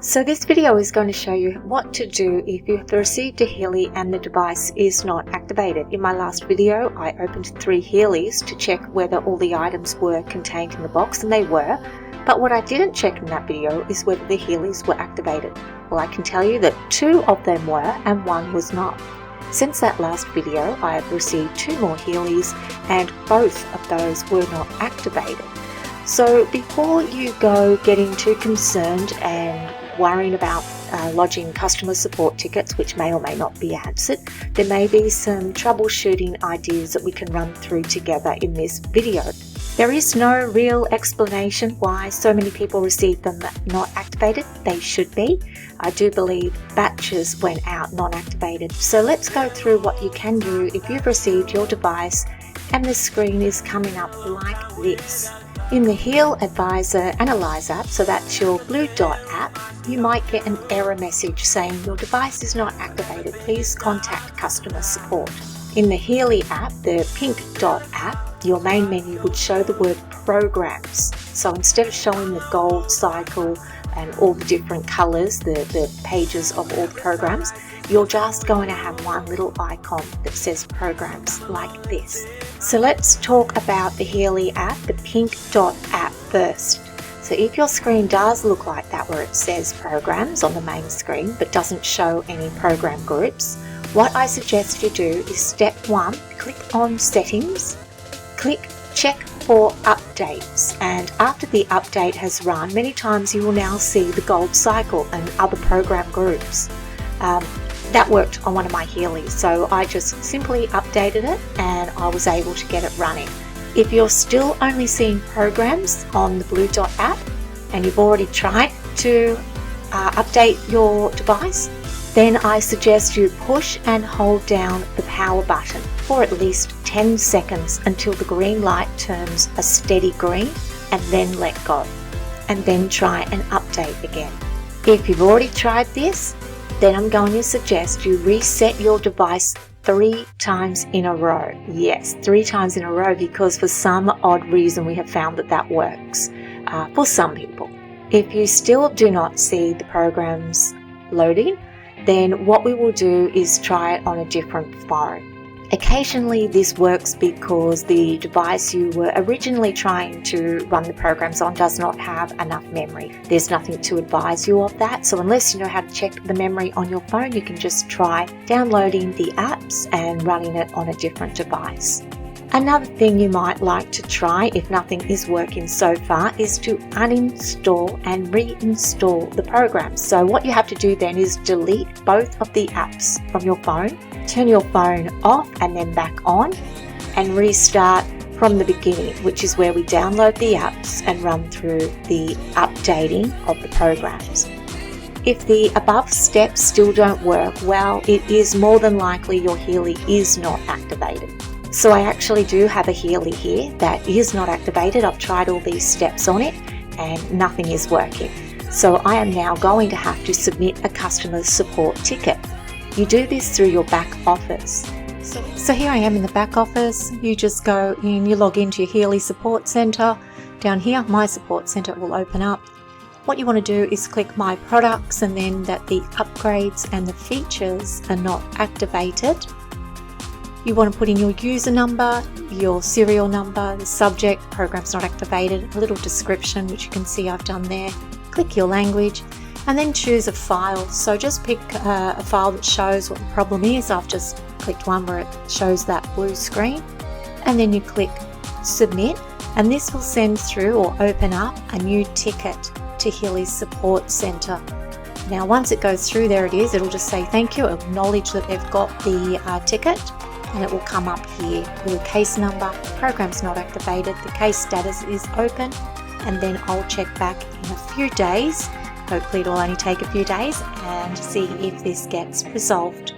So this video is going to show you what to do if you have received a Healy and the device is not activated. In my last video, I opened 3 Healys to check whether all the items were contained in the box, and they were. But what I didn't check in that video is whether the Healys were activated. Well, I can tell you that 2 of them were and 1 was not. Since that last video, I have received 2 more Healys and both of those were not activated. So before you go getting too concerned and worrying about lodging customer support tickets, which may or may not be answered, there may be some troubleshooting ideas that we can run through together in this video. There is no real explanation why so many people receive them not activated. They should be. I do believe batches went out non-activated. So let's go through what you can do if you've received your device and the screen is coming up like this. In the Heal Advisor Analyze app, so that's your blue dot app, you might get an error message saying your device is not activated. Please contact customer support. In the Healy app, the pink dot app, your main menu would show the word programs. So instead of showing the gold cycle and all the different colors, the pages of all the programs, you're just going to have one little icon that says programs like this. So let's talk about the Healy app, the pink dot app first. So if your screen does look like that, where it says programs on the main screen but doesn't show any program groups, what I suggest you do is step 1, click on settings, click check for updates, and after the update has run, many times you will now see the gold cycle and other program groups. That worked on one of my Healys, so I just simply updated it and I was able to get it running. If you're still only seeing programs on the blue dot app and you've already tried to update your device, then I suggest you push and hold down the power button for at least 10 seconds until the green light turns a steady green, and then let go, and then try and update again. If you've already tried this, then I'm going to suggest you reset your device 3 times in a row. Yes, 3 times in a row, because for some odd reason we have found that works for some people. If you still do not see the programs loading, then what we will do is try it on a different phone. Occasionally this works because the device you were originally trying to run the programs on does not have enough memory. There's nothing to advise you of that, so unless you know how to check the memory on your phone, you can just try downloading the apps and running it on a different device. Another thing you might like to try, if nothing is working so far, is to uninstall and reinstall the programs. So what you have to do then is delete both of the apps from your phone, turn your phone off and then back on, and restart from the beginning, which is where we download the apps and run through the updating of the programs. If the above steps still don't work, well, it is more than likely your Healy is not activated. So I actually do have a Healy here that is not activated. I've tried all these steps on it and nothing is working. So I am now going to have to submit a customer support ticket. You do this through your back office. So here I am in the back office. You just go in, you log into your Healy support center. Down here, my support center will open up. What you want to do is click my products, and then that the upgrades and the features are not activated. You want to put in your user number, your serial number, the subject, program's not activated, a little description, which you can see I've done there. Click your language and then choose a file. So just pick a file that shows what the problem is. I've just clicked one where it shows that blue screen, and then you click submit, and this will send through or open up a new ticket to Healy's support center. Now once it goes through, there it is, it'll just say thank you, acknowledge that they've got the ticket, and it will come up here with a case number, program's not activated, the case status is open, and then I'll check back in a few days, hopefully it'll only take a few days, and see if this gets resolved.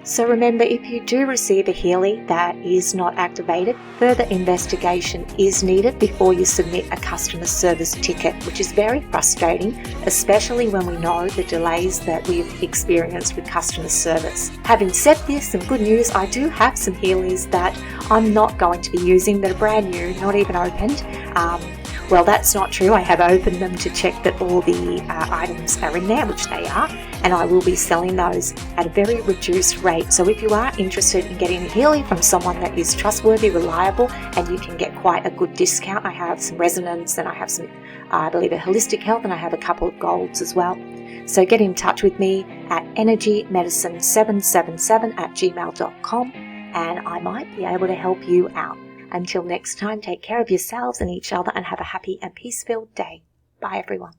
So remember, if you do receive a Healy that is not activated, further investigation is needed before you submit a customer service ticket, which is very frustrating, especially when we know the delays that we've experienced with customer service. Having said this, some good news, I do have some Healys that I'm not going to be using that are brand new, not even opened. Well, that's not true. I have opened them to check that all the items are in there, which they are, and I will be selling those at a very reduced rate. So if you are interested in getting a Healy from someone that is trustworthy, reliable, and you can get quite a good discount, I have some resonance and I have some, I believe, a holistic health, and I have a couple of golds as well. So get in touch with me at energymedicine777@gmail.com, and I might be able to help you out. Until next time, take care of yourselves and each other and have a happy and peace-filled day. Bye, everyone.